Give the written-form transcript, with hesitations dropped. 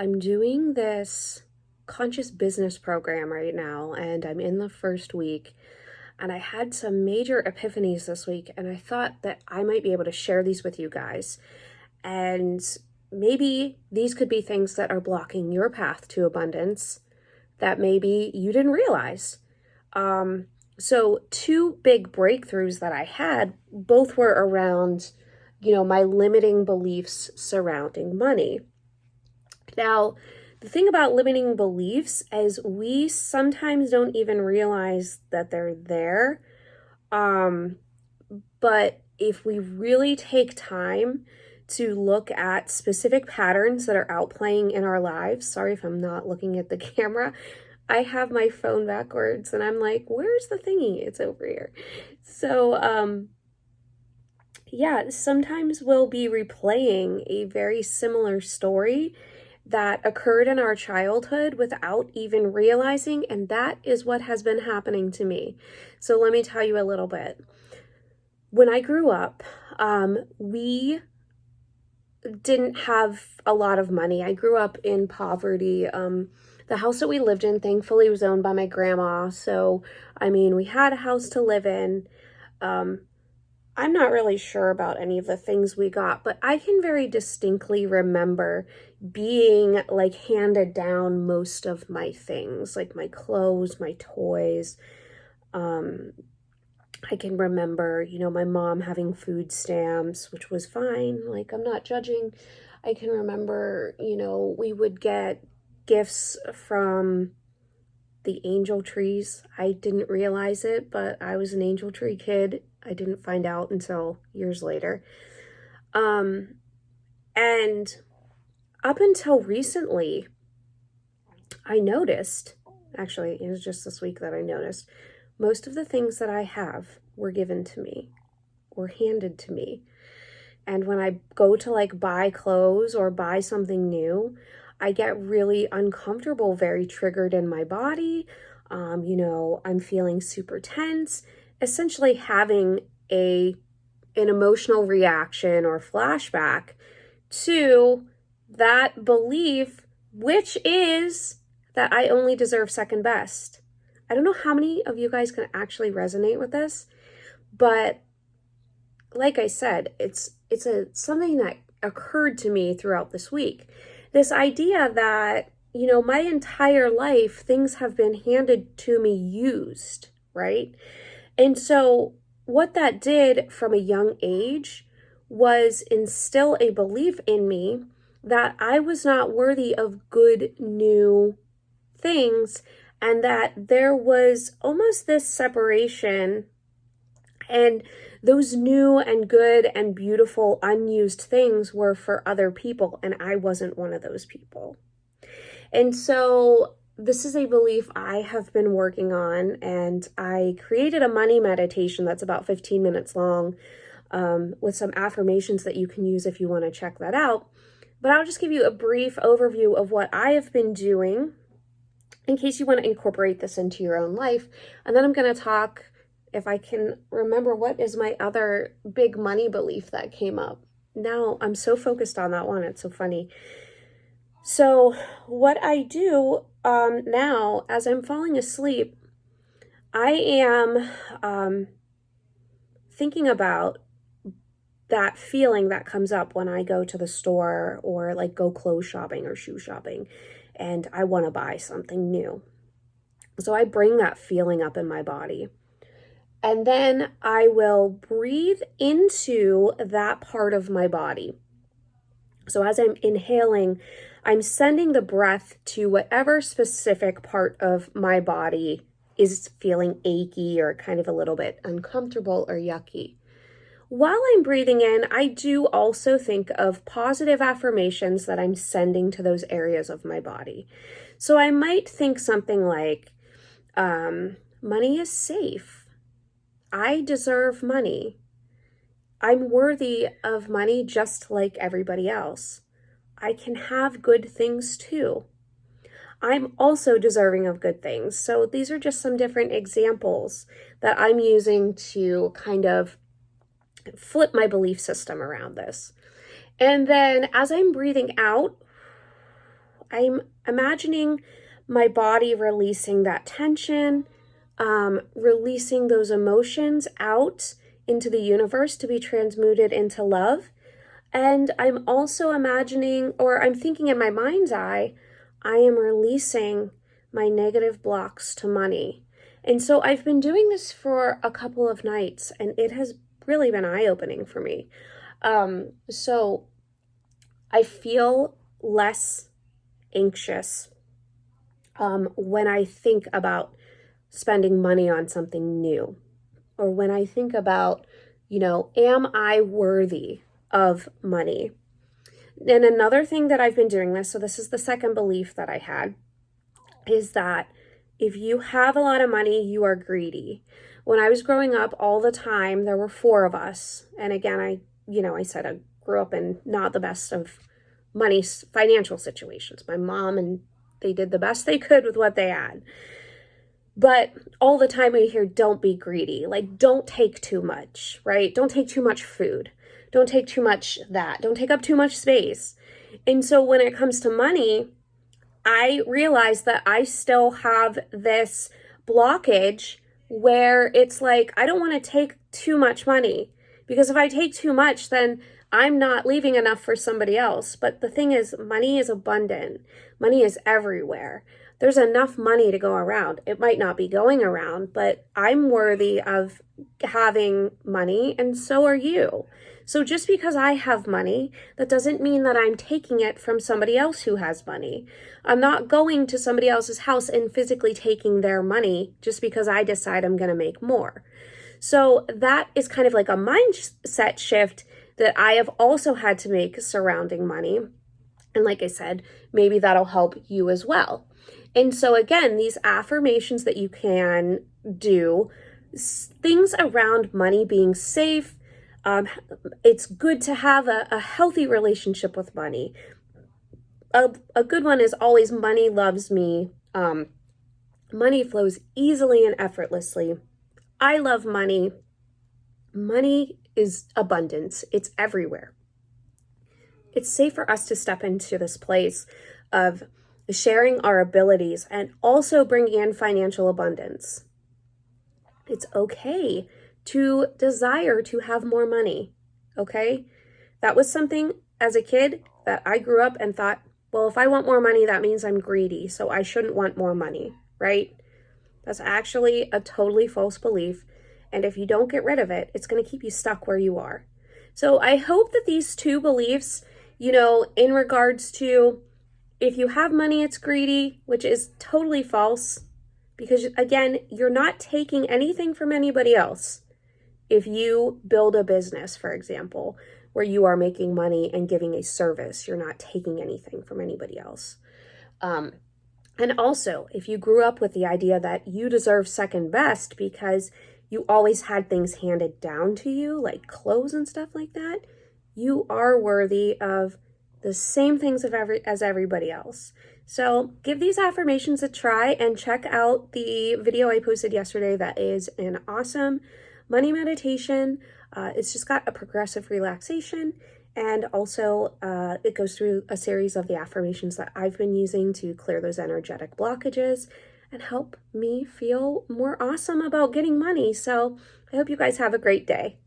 I'm doing this conscious business program right now, and I'm in the first week. And I had some major epiphanies this week, and I thought that I might be able to share these with you guys. And maybe these could be things that are blocking your path to abundance that maybe you didn't realize. So two big breakthroughs that I had, both were around, my limiting beliefs surrounding money. Now, the thing about limiting beliefs is we sometimes don't even realize that they're there. But if we really take time to look at specific patterns that are outplaying in our lives, sorry if I'm not looking at the camera, I have my phone backwards and I'm like, where's the thingy? It's over here. So, yeah, sometimes we'll be replaying a very similar story that occurred in our childhood without even realizing, and that is what has been happening to me. So let me tell you a little bit. When I grew up, we didn't have a lot of money. I grew up in poverty. The house that we lived in, thankfully, was owned by my grandma. So, we had a house to live in. I'm not really sure about any of the things we got, but I can very distinctly remember being like handed down most of my things, like my clothes, my toys. I can remember, my mom having food stamps, which was fine. Like, I'm not judging. I can remember, we would get gifts from the angel trees. I didn't realize it, but I was an angel tree kid. I didn't find out until years later. And up until recently, I noticed, actually, it was just this week that I noticed, most of the things that I have were given to me or handed to me. And when I go to like buy clothes or buy something new, I get really uncomfortable, very triggered in my body. I'm feeling super tense, essentially having an emotional reaction or flashback to that belief, which is that I only deserve second best. I don't know how many of you guys can actually resonate with this, but like I said, it's something that occurred to me throughout this week. This idea that, my entire life, things have been handed to me used, right? And so what that did from a young age was instill a belief in me that I was not worthy of good new things, and that there was almost this separation, and those new and good and beautiful unused things were for other people, and I wasn't one of those people. And so this is a belief I have been working on, and I created a money meditation that's about 15 minutes long, with some affirmations that you can use if you want to check that out. But I'll just give you a brief overview of what I have been doing in case you want to incorporate this into your own life. And then I'm going to talk, if I can remember, what is my other big money belief that came up. Now I'm so focused on that one. It's so funny. So what I do now, as I'm falling asleep, I am thinking about that feeling that comes up when I go to the store or like go clothes shopping or shoe shopping, and I want to buy something new. So I bring that feeling up in my body. And then I will breathe into that part of my body. So as I'm inhaling, I'm sending the breath to whatever specific part of my body is feeling achy or kind of a little bit uncomfortable or yucky. While I'm breathing in, I do also think of positive affirmations that I'm sending to those areas of my body. So I might think something like, money is safe. I deserve money. I'm worthy of money just like everybody else. I can have good things too. I'm also deserving of good things. So these are just some different examples that I'm using to kind of flip my belief system around this. And then as I'm breathing out, I'm imagining my body releasing that tension, releasing those emotions out into the universe to be transmuted into love. And I'm also imagining, or I'm thinking in my mind's eye, I am releasing my negative blocks to money. And so I've been doing this for a couple of nights, and it has really been eye-opening for me. So I feel less anxious when I think about spending money on something new, or when I think about, am I worthy of money? And another thing that I've been doing this, so this is the second belief that I had, is that if you have a lot of money, you are greedy. When I was growing up, all the time, there were 4 of us. And again, I said I grew up in not the best of financial situations. My mom and they did the best they could with what they had. But all the time we hear, don't be greedy. Like, don't take too much, right? Don't take too much food. Don't take too much that. Don't take up too much space. And so when it comes to money, I realized that I still have this blockage where it's like, I don't want to take too much money, because if I take too much, then I'm not leaving enough for somebody else. But the thing is, money is abundant. Money is everywhere. There's enough money to go around. It might not be going around, but I'm worthy of having money, and so are you. So just because I have money, that doesn't mean that I'm taking it from somebody else who has money. I'm not going to somebody else's house and physically taking their money just because I decide I'm going to make more. So that is kind of like a mindset shift that I have also had to make surrounding money. And like I said, maybe that'll help you as well. And so again, these affirmations that you can do, things around money being safe, it's good to have a healthy relationship with money. A good one is always money loves me. Money flows easily and effortlessly. I love money. Money is abundance. It's everywhere. It's safe for us to step into this place of sharing our abilities and also bringing in financial abundance. It's okay to desire to have more money, okay? That was something as a kid that I grew up and thought, well, if I want more money, that means I'm greedy, so I shouldn't want more money, right? That's actually a totally false belief, and if you don't get rid of it, it's going to keep you stuck where you are. So I hope that these 2 beliefs, in regards to if you have money, it's greedy, which is totally false, because again, you're not taking anything from anybody else. If you build a business, for example, where you are making money and giving a service, you're not taking anything from anybody else. And also, if you grew up with the idea that you deserve second best because you always had things handed down to you, like clothes and stuff like that, you are worthy of the same things as everybody else. So give these affirmations a try and check out the video I posted yesterday. That is an awesome money meditation. It's just got a progressive relaxation, and also it goes through a series of the affirmations that I've been using to clear those energetic blockages and help me feel more awesome about getting money. So I hope you guys have a great day.